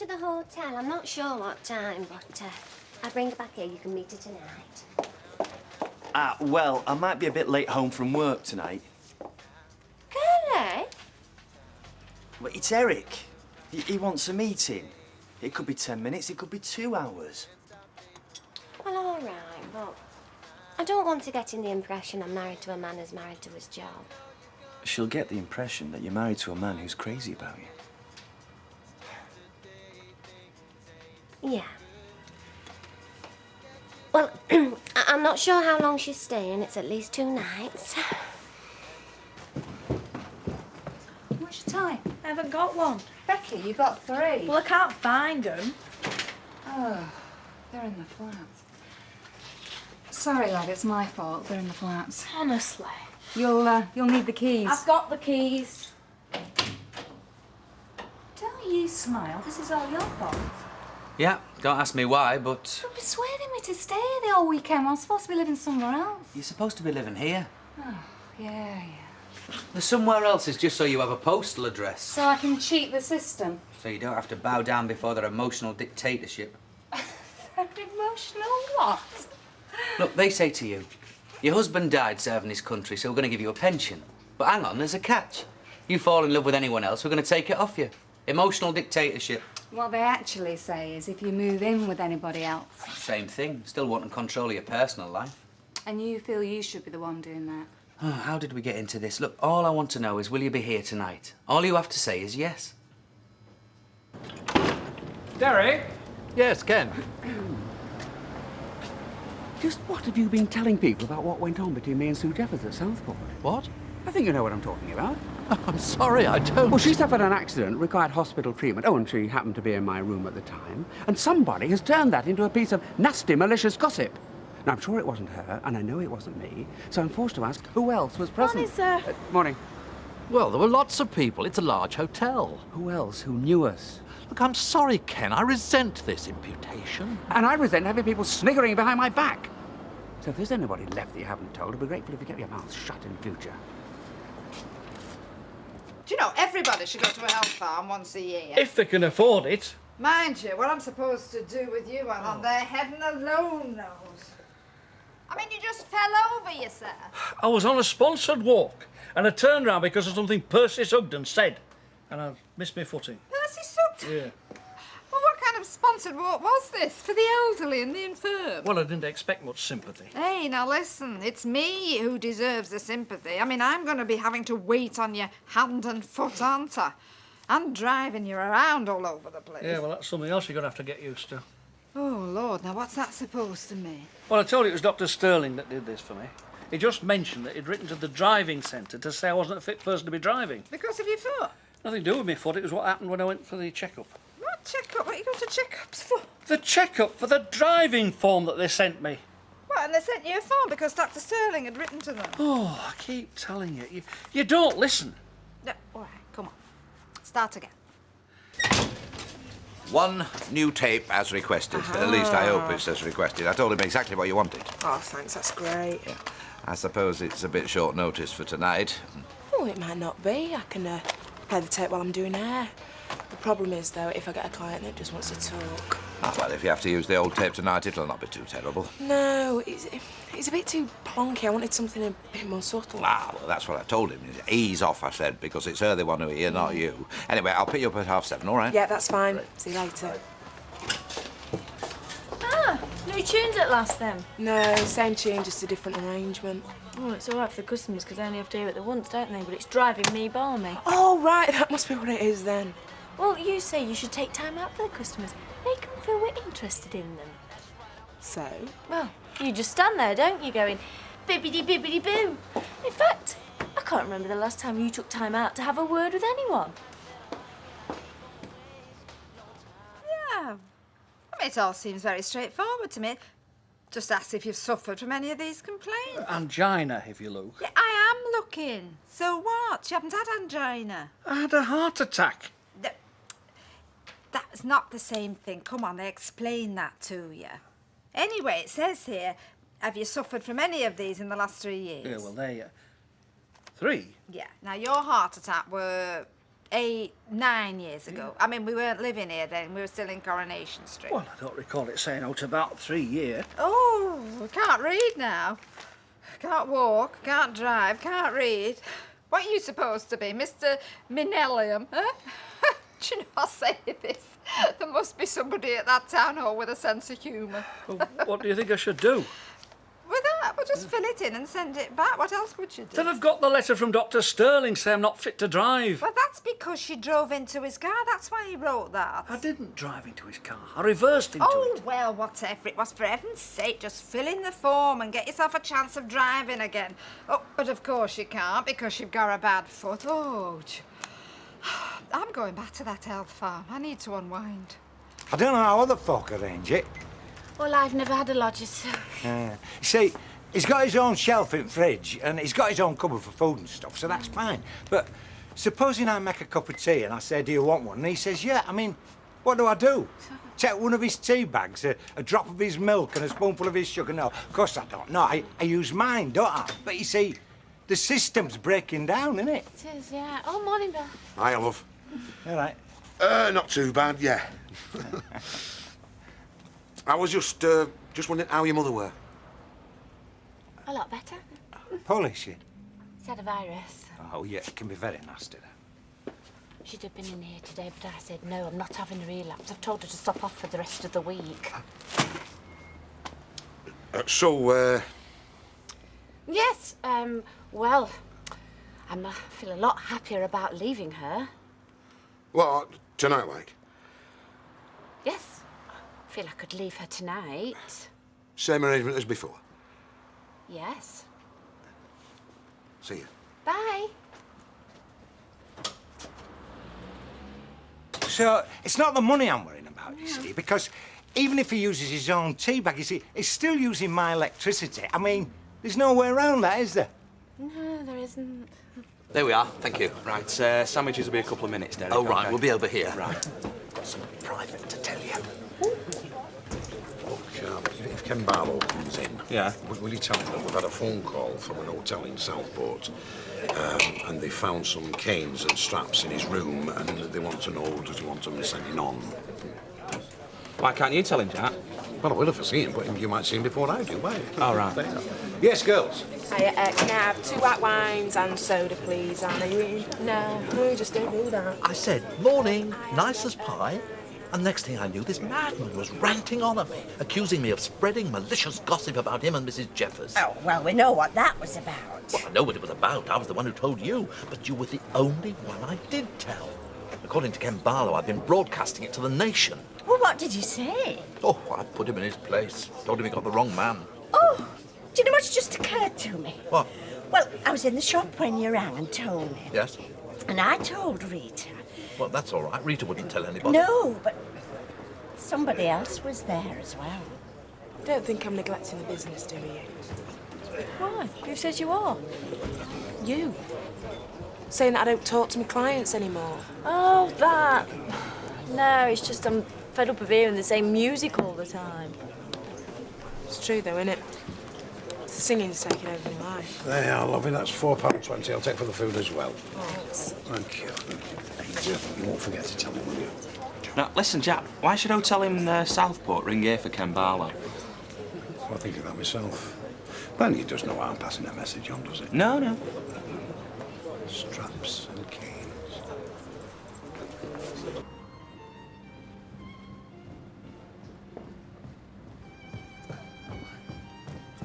to the hotel. I'm not sure what time, but I'll bring her back here. You can meet her tonight. Well, I might be a bit late home from work tonight. Curly? But it's Eric. He wants a meeting. It could be 10 minutes, it could be 2 hours. Well, all right, but I don't want to get in the impression I'm married to a man who's married to his job. She'll get the impression that you're married to a man who's crazy about you. Yeah. Well, I'm not sure how long she's staying. It's at least 2 nights. What's your time? I haven't got one. Becky, you got 3. Well, I can't find them. Oh, they're in the flats. Sorry, lad, it's my fault. They're in the flats. Honestly. You'll need the keys. I've got the keys. Don't you smile. This is all your fault. Yeah, don't ask me why, but... You're persuading me to stay here the whole weekend. I'm supposed to be living somewhere else. You're supposed to be living here. Oh, yeah. The somewhere else is just so you have a postal address. So I can cheat the system. So you don't have to bow down before their emotional dictatorship. Emotional what? Look, they say to you, your husband died serving his country, so we're going to give you a pension. But hang on, there's a catch. You fall in love with anyone else, we're going to take it off you. Emotional dictatorship. What they actually say is if you move in with anybody else. Same thing. Still wanting control of your personal life. And you feel you should be the one doing that. Oh, how did we get into this? Look, all I want to know is, will you be here tonight? All you have to say is yes. Derek? Yes, Ken. Just what have you been telling people about what went on between me and Sue Jeffers at Southport? What? I think you know what I'm talking about. I'm sorry, I don't. Well, she suffered an accident, required hospital treatment. Oh, and she happened to be in my room at the time. And somebody has turned that into a piece of nasty, malicious gossip. Now, I'm sure it wasn't her, and I know it wasn't me, so I'm forced to ask who else was present. Morning, sir. Morning. Well, there were lots of people. It's a large hotel. Who else? Who knew us? Look, I'm sorry, Ken. I resent this imputation. And I resent having people sniggering behind my back. So if there's anybody left that you haven't told, I'd be grateful if you kept your mouth shut in future. Do you know, everybody should go to a health farm once a year. If they can afford it. Mind you, what I'm supposed to do with you while I'm there, heaven alone knows. I mean, you just fell over yourself. I was on a sponsored walk and I turned round because of something Percy Sugden said. And I missed my footing. Percy Sugden? Yeah. Well, what kind of sponsored walk was this for the elderly and the infirm? Well, I didn't expect much sympathy. Hey, now listen, it's me who deserves the sympathy. I mean, I'm going to be having to wait on your hand and foot, aren't I? And driving you around all over the place. Yeah, well, that's something else you're going to have to get used to. Oh, Lord, now what's that supposed to mean? Well, I told you it was Dr. Sterling that did this for me. He just mentioned that he'd written to the driving centre to say I wasn't a fit person to be driving. Because of your foot? Nothing to do with my foot, it was what happened when I went for the check-up. What check-up? What are you going to check-ups for? The check-up for the driving form that they sent me. What, and they sent you a form because Dr. Sterling had written to them? Oh, I keep telling you, you don't listen. No, all right, come on. Start again. One new tape as requested. At least I hope it's as requested. I told him exactly what you wanted. Oh, thanks, that's great. Yeah. I suppose it's a bit short notice for tonight. Oh, it might not be. I can play the tape while I'm doing hair. The problem is, though, if I get a client that just wants to talk. Ah, well, if you have to use the old tape tonight, it'll not be too terrible. No, it's a bit too plonky. I wanted something a bit more subtle. Ah, well, that's what I told him. Ease off, I said, because it's her they want to hear, not you. Anyway, I'll pick you up at 7:30, all right? Yeah, that's fine. Right. See you later. Ah, new tunes at last, then? No, same tune, just a different arrangement. Oh, it's all right for the customers because they only have to hear it the once, don't they? But it's driving me balmy. Oh, right, that must be what it is, then. Well, you say you should take time out for the customers. Make them feel we're interested in them. So? Well, you just stand there, don't you, going bibbidi-bibbidi-boo. In fact, I can't remember the last time you took time out to have a word with anyone. Yeah. I mean, it all seems very straightforward to me. Just ask if you've suffered from any of these complaints. Angina, if you look. Yeah, I am looking. So what? You haven't had angina. I had a heart attack. That's not the same thing. Come on, they explain that to you. Anyway, it says here, have you suffered from any of these in the last 3 years? Yeah, well, there you... 3? Yeah. Now, your heart attack were 8, 9 years ago. I mean, we weren't living here then. We were still in Coronation Street. Well, I don't recall it saying out about 3 years. Oh, I can't read now. Can't walk, can't drive, can't read. What are you supposed to be, Mr. Millennium, huh? Do you know, I say this, there must be somebody at that town hall with a sense of humour. Well, what do you think I should do? With that, we'll just fill it in and send it back. What else would you do? Then I've got the letter from Dr. Sterling saying I'm not fit to drive. Well, that's because she drove into his car. That's why he wrote that. I didn't drive into his car. I reversed into it. Oh, well, whatever it was, for heaven's sake, just fill in the form and get yourself a chance of driving again. Oh, but of course you can't because you've got a bad foot. Oh, I'm going back to that health farm. I need to unwind. I don't know how other folk arrange it. Well, I've never had a lodger, so... See, he's got his own shelf in fridge and he's got his own cupboard for food and stuff, so that's fine. But supposing I make a cup of tea and I say, do you want one? And he says, yeah, I mean, what do I do? Take one of his tea bags, a drop of his milk and a spoonful of his sugar? No, of course I don't. No, I use mine, don't I? But you see, the system's breaking down, isn't it? It is, yeah. Oh, morning, Bill. Hi, love. All right. Not too bad, yeah. I was just wondering how your mother were. A lot better. Poorly, she? She's had a virus. Oh, yeah, it can be very nasty. She'd have been in here today, but I said, no, I'm not having a relapse. I've told her to stop off for the rest of the week. Yes, well, I feel a lot happier about leaving her. What, tonight, like? Yes, I feel I could leave her tonight. Same arrangement as before? Yes. See you. Bye. So, it's not the money I'm worrying about, you see, because even if he uses his own tea bag, you see, he's still using my electricity. I mean, there's no way around that, is there? No, there isn't. There we are, thank you. Right, sandwiches will be a couple of minutes, Derek. Oh, right, okay. we'll be over here. Right. Got something private to tell you. If Ken Barlow comes in, Yeah. will you tell him that we've had a phone call from an hotel in Southport and they found some canes and straps in his room and they want to know, does he want them sending on? Why can't you tell him, Jack? Well, I will if I see him, but you might see him before I do, won't you? All right. Yes, girls? Can I have 2 white wines and soda, please? Anne, are you eating? No, just don't do that. I said, morning, nice as pie. And next thing I knew, this madman was ranting on at me, accusing me of spreading malicious gossip about him and Mrs. Jeffers. Oh, well, we know what that was about. Well, I know what it was about. I was the one who told you, but you were the only one I did tell. According to Ken Barlow, I've been broadcasting it to the nation. Well, what did you say? Oh, I put him in his place. Told him he got the wrong man. Oh, do you know what's just occurred to me? What? Well, I was in the shop when you rang and told me. Yes? And I told Rita. Well, that's all right. Rita wouldn't tell anybody. No, but somebody else was there as well. Don't think I'm neglecting the business, do you? Why? Who says you are? You. Saying that I don't talk to my clients anymore. Oh, that. No, it's just I'm fed up of hearing the same music all the time. It's true, though, isn't it? The singing's taking over my life. There, lovely, that's £4.20. I'll take for the food as well. Thanks. Thank you. You won't forget to tell him, will you? Now, listen, Jack, why should I tell him Southport ring here for Ken Barlow? Well, I think of that myself. Then he does know I'm passing a message on, does it? No. Straps and canes.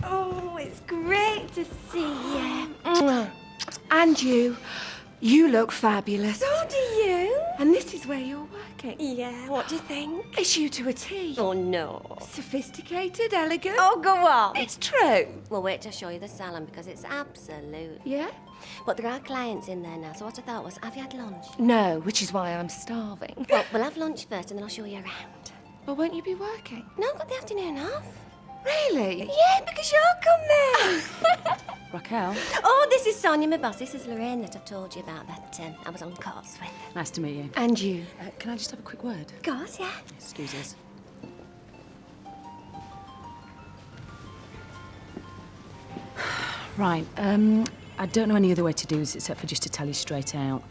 Oh, it's great to see you. And you. You look fabulous. So do you. And this is where you're working. Yeah, what do you think? It's you to a T. Oh, no. Sophisticated, elegant. Oh, go on. It's true. Well, wait till I show you the salon because it's absolute. Yeah? But there are clients in there now, so what I thought was, have you had lunch? No, which is why I'm starving. Well, we'll have lunch first and then I'll show you around. Well, won't you be working? No, I've got the afternoon off. Really? Yeah, because you're coming. Raquel? Oh, this is Sonia, my boss. This is Lorraine that I've told you about that I was on course with. Nice to meet you. And you. Can I just have a quick word? Of course, yeah. Excuse us. Right, I don't know any other way to do this except for just to tell you straight out.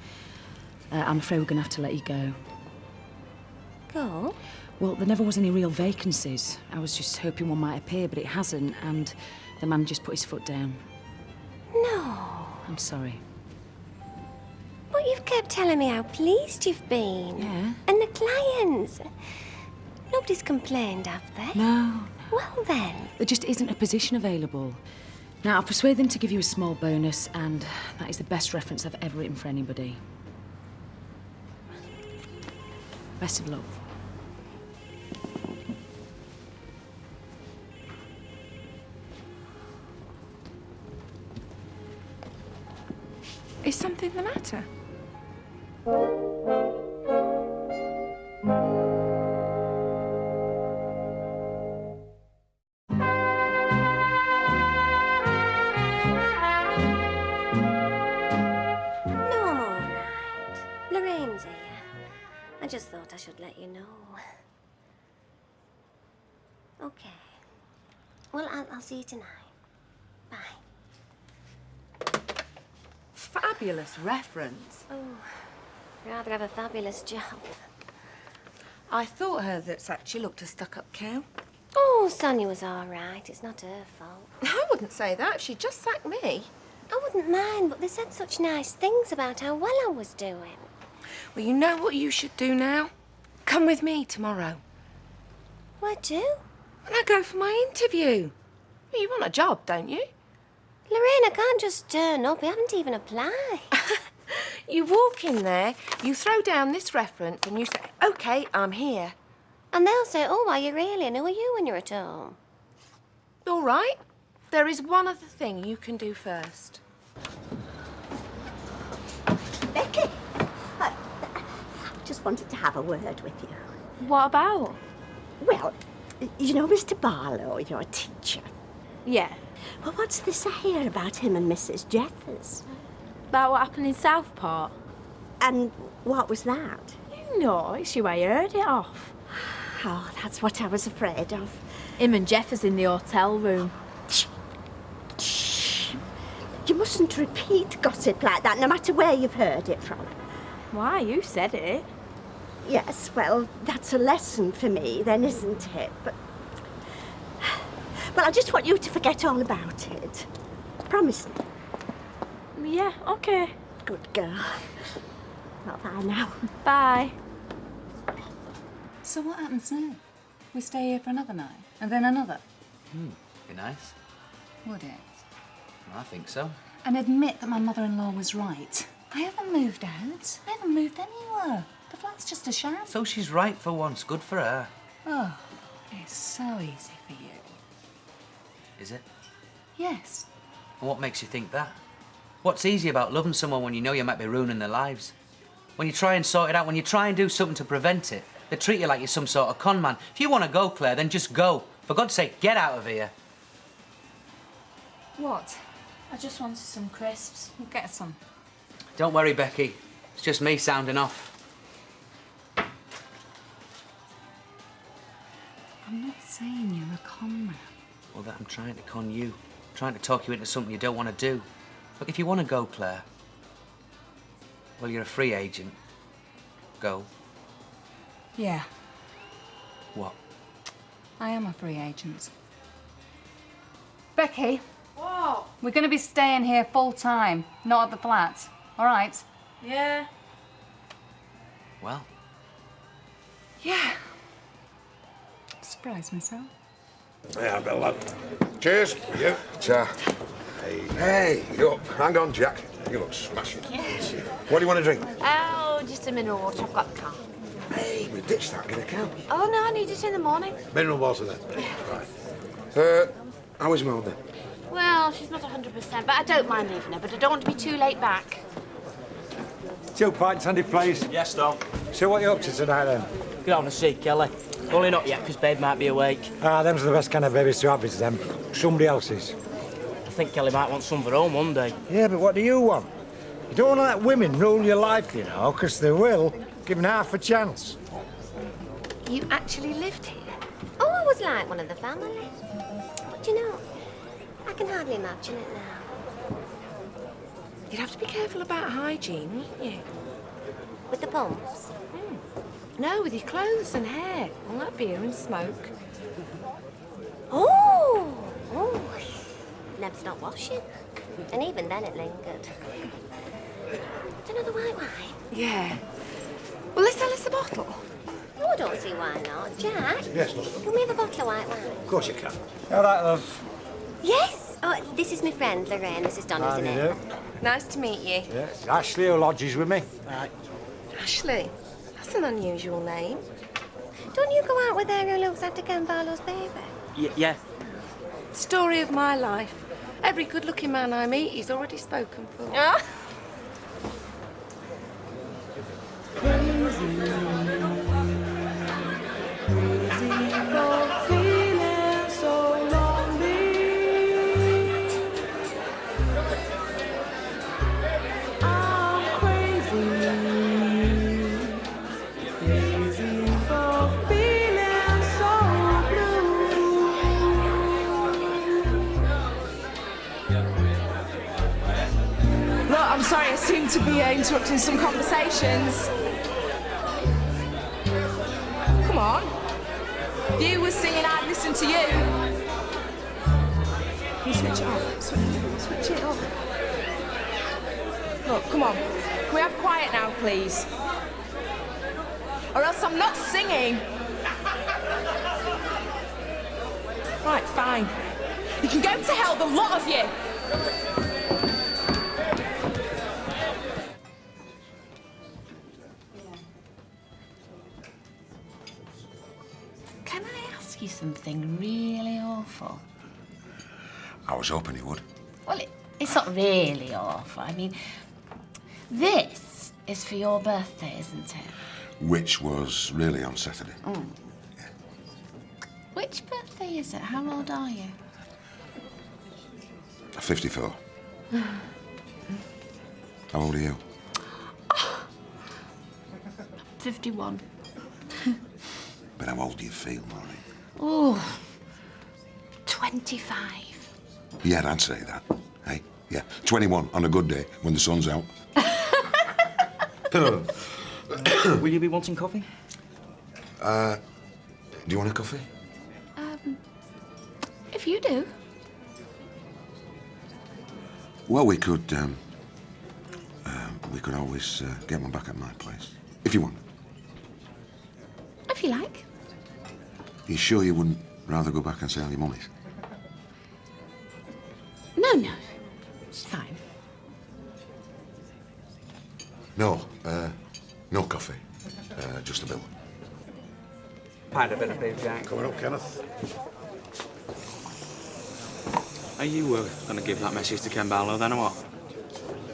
I'm afraid we're going to have to let you go. Go? Well, there never was any real vacancies. I was just hoping one might appear, but it hasn't, and the man just put his foot down. No. I'm sorry. But you've kept telling me how pleased you've been. Yeah. And the clients. Nobody's complained, have they? No. Well, then. There just isn't a position available. Now, I'll persuade them to give you a small bonus, and that is the best reference I've ever written for anybody. Best of luck. Is something the matter? No, I'm all right. Lorraine's here. I just thought I should let you know. Okay. Well, I'll see you tonight. Bye. Fabulous reference. Oh, rather have a fabulous job. I thought her that's actually looked a stuck-up cow. Oh, Sonia was all right. It's not her fault. I wouldn't say that. She just sacked me. I wouldn't mind, but they said such nice things about how well I was doing. Well, you know what you should do now? Come with me tomorrow. Why do? When I go for my interview. Well, you want a job, don't you? Lorraine, I can't just turn up. I haven't even applied. You walk in there, you throw down this reference, and you say, OK, I'm here. And they'll say, oh, are you really? And who are you when you're at home? All right. There is one other thing you can do first. Becky, I just wanted to have a word with you. What about? Well, you know Mr. Barlow, your teacher. Yeah. Well, what's this I hear about him and Mrs. Jeffers? About what happened in Southport? And what was that? You know, it's you I heard it off. Oh, that's what I was afraid of. Him and Jeffers in the hotel room. Shh. You mustn't repeat gossip like that, no matter where you've heard it from. Why, you said it. Yes, well, that's a lesson for me then, isn't it? But... well, I just want you to forget all about it. Promise me. Yeah, OK. Good girl. Well, bye now. Bye. So what happens now? We stay here for another night, and then another? Be nice. Would it? I think so. And admit that my mother-in-law was right. I haven't moved out. I haven't moved anywhere. The flat's just a sham. So she's right for once. Good for her. Oh, it's so easy for you. Is it? Yes. And what makes you think that? What's easy about loving someone when you know you might be ruining their lives? When you try and sort it out, when you try and do something to prevent it, they treat you like you're some sort of con man. If you want to go, Claire, then just go. For God's sake, get out of here. What? I just wanted some crisps. We'll get some. Don't worry, Becky. It's just me sounding off. I'm not saying you're a con man. Well, that I'm trying to con you. Trying to talk you into something you don't want to do. Look, if you want to go, Claire, well, you're a free agent. Go. Yeah, What? I am a free agent. Becky. What? We're going to be staying here full time, not at the flat. All right? Yeah. Well. Yeah. Surprise myself. Yeah, Bill, lad. Cheers. You. Ta. Hey, you up. Hang on, Jack. You look smashing. What do you want to drink? Oh, just a mineral water. I've got the car. Hey, we ditched that. Get a cab. Oh, no, I need it in the morning. Mineral water, then. Right. How is Mel, then? Well, she's not 100%, but I don't mind leaving her, but I don't want to be too late back. 2 pints, Andy, please. Yes, Tom. So what are you up to tonight, then? Get on to see Kelly. Only not yet, because Babe might be awake. Ah, them's the best kind of babies to have, is them. Somebody else's. I think Kelly might want some for home one day. Yeah, but what do you want? You don't want to let women rule your life, you know, because they will, given half a chance. You actually lived here? Oh, I was like one of the family. But you know, I can hardly imagine it now. You'd have to be careful about hygiene, wouldn't you? With the pumps? No, with your clothes and hair. All that beer and smoke. Oh! Never stopped washing. And even then it lingered. Another white wine? Yeah. Will they sell us a bottle? Oh, I don't see why not. Jack? Yes, love. Can we have a bottle of white wine? Of course you can. All right, love. Yes! Oh, this is my friend, Lorraine. This is Donny, isn't it? Nice to meet you. Yeah, it's Ashley who lodges with me. Right. Ashley? That's an unusual name. Don't you go out with her who looks after Ken Barlow's baby? Yeah. Story of my life. Every good-looking man I meet, he's already spoken for. Ah. Look, I'm sorry, I seem to be interrupting some conversations. Come on. You were singing, I'd listen to you. Can you switch it off? Switch it off. Look, come on. Can we have quiet now, please? Or else I'm not singing. Right, fine. You can go to hell, the lot of you. Can I ask you something really awful? I was hoping you would. Well, it's not really awful. I mean, this is for your birthday, isn't it? Which was really on Saturday. Mm. Which birthday is it? How old are you? 54. How old are you? 51. But how old do you feel, Maureen? Oh, 25. Yeah, I'd say that. Hey, yeah. 21 on a good day when the sun's out. Will you be wanting coffee? Do you want a coffee? If you do. Well, we could always get one back at my place. If you want. If you like. You sure you wouldn't rather go back and say all your mummies? No. It's fine. No, no coffee. Just a bill. Pint of bitter, please, Jack. Coming up, Kenneth. Are you going to give that message to Ken Barlow then, or what?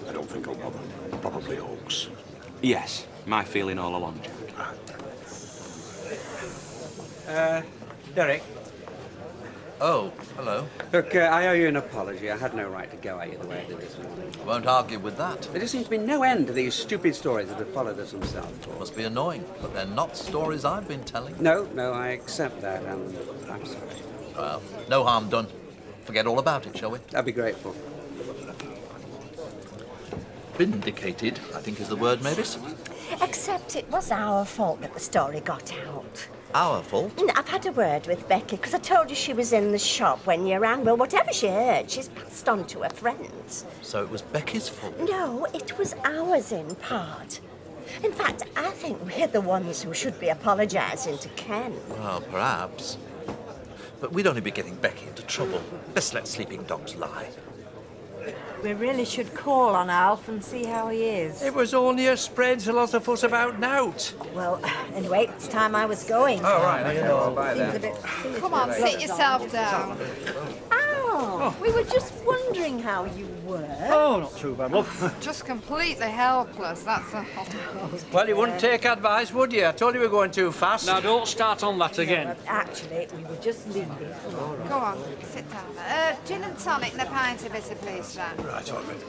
I don't think I'll bother. Probably hoax. Yes, my feeling all along, Jack. Derek. Oh, hello. Look, I owe you an apology. I had no right to go at you the way I did this morning. Won't argue with that. There just seems to be no end to these stupid stories that have followed us from Southport. Must be annoying, but they're not stories I've been telling. No, I accept that, and I'm sorry. Well, no harm done. Forget all about it, shall we? I'd be grateful. Vindicated, I think is the word, Mavis. Except it was our fault that the story got out. Our fault? I've had a word with Becky, because I told you she was in the shop when you rang. Well, whatever she heard, she's passed on to her friends. So it was Becky's fault? No, it was ours in part. In fact, I think we're the ones who should be apologising to Ken. Well, perhaps. But we'd only be getting Becky into trouble. Let's let sleeping dogs lie. We really should call on Alf and see how he is. It was only a spreads a lot of fuss about nowt. Well, anyway, it's time I was going. Oh, right, okay, I'll buy Seems that. a bit silly. Come on, sit yourself down. Oh, we were just wondering how you were. Oh, not too bad, love. Just completely helpless, that's a... Well, you wouldn't take advice, would you? I told you we were going too fast. Now, don't start on that again. Actually, we were just leaving. Go on, sit down. Gin and tonic and a pint of bitter, please, Sam. Right, all right.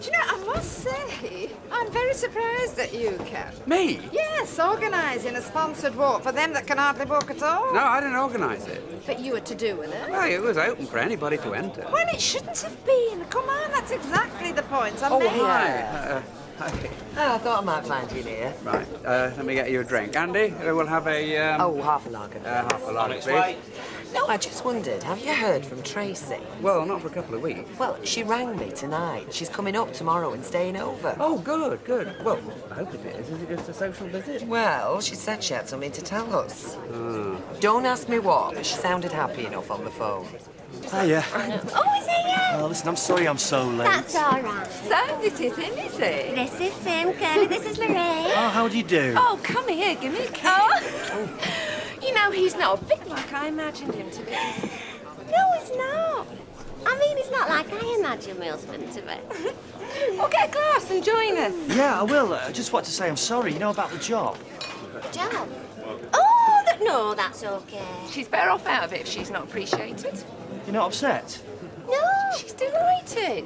Do you know, I must say, I'm very surprised at you, Ken. Me? Yes, organising a sponsored walk for them that can hardly walk at all. No, I didn't organise it. But you were to do with it. Well, it was open for anybody to enter. Well, it shouldn't have been. Come on, that's exactly the point I'm Oh, making. hi. Oh, I thought I might find you in here. Right, let me get you a drink. Andy, we'll have a... half a lager. Half a lager, please. No, I just wondered, have you heard from Tracy? Well, not for a couple of weeks. Well, she rang me tonight. She's coming up tomorrow and staying over. Oh, good, good. Well, I hope it is. Is it just a social visit? Well, she said she had something to tell us. Don't ask me what, but she sounded happy enough on the phone. Hiya. Oh, is it you? Oh, listen, I'm sorry I'm so late. That's all right. So, this is him, is it? This is Sim, Curly, this is Lorraine. Oh, how do you do? Oh, come here, give me a kiss. Oh. You know, he's not a bit like I imagined him to be. No, he's not. I mean, he's not like I imagined my husband to be. Well, get a glass and join us. Yeah, I will. I just want to say I'm sorry, you know, about the job. Job? Oh, no, that's okay. She's better off out of it if she's not appreciated. You're not upset? No. She's delighted.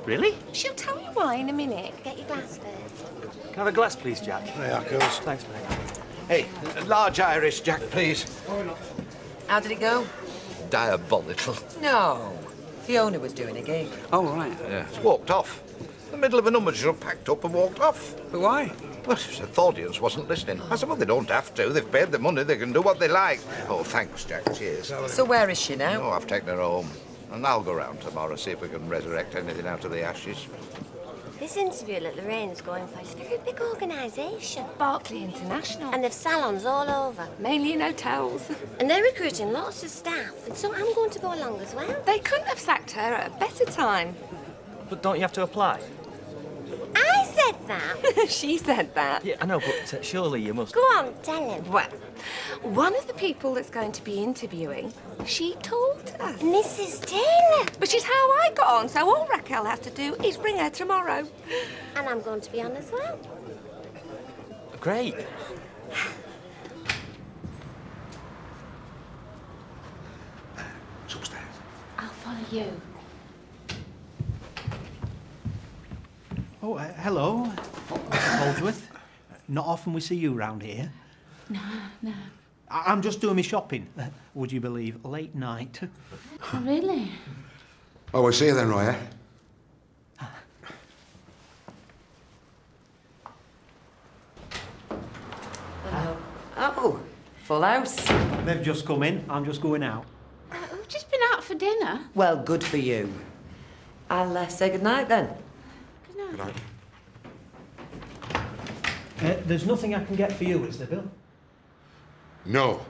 Really? She'll tell you why in a minute. Get your glass first. Can I have a glass, please, Jack? Yeah, of course. Thanks, mate. Hey, a large Irish, Jack, please. How did it go? Diabolical. No. Fiona was doing a gig. Oh, right. Yeah, she walked off. In the middle of a number, she just packed up and walked off. But why? Well, she said the audience wasn't listening. I said, well, they don't have to. They've paid the money. They can do what they like. Oh, thanks, Jack. Cheers. So where is she now? Oh, I've taken her home. And I'll go round tomorrow, see if we can resurrect anything out of the ashes. This interview that Lorraine's going for is a very big organisation. Barclay International. And they've salons all over. Mainly in hotels. And they're recruiting lots of staff. And so I'm going to go along as well. They couldn't have sacked her at a better time. But don't you have to apply? I said that. She said that. Yeah, I know, but surely you must... Go on, tell him. Well, one of the people that's going to be interviewing, she told us. Mrs. Taylor. Which is how I got on, so all Raquel has to do is bring her tomorrow. And I'm going to be on as well. Great. It's upstairs. I'll follow you. Oh, hello, Mr. Holdsworth. Not often we see you round here. No, no. I'm just doing my shopping. Would you believe, late night. Oh, really? Oh, we'll see you then, Roy, eh? Oh, full house. They've just come in. I'm just going out. We've just been out for dinner. Well, good for you. I'll say goodnight then. Good night. There's nothing I can get for you, is there, Bill? No.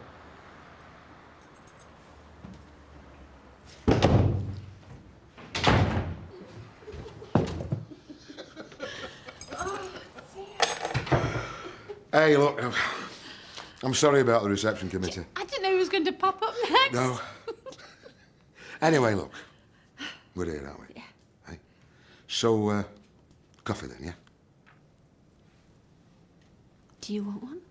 Hey, look, I'm sorry about the reception committee. I didn't know he was going to pop up next. No. Anyway, look, we're here, aren't we? Yeah. Hey? So, coffee then, yeah? Do you want one?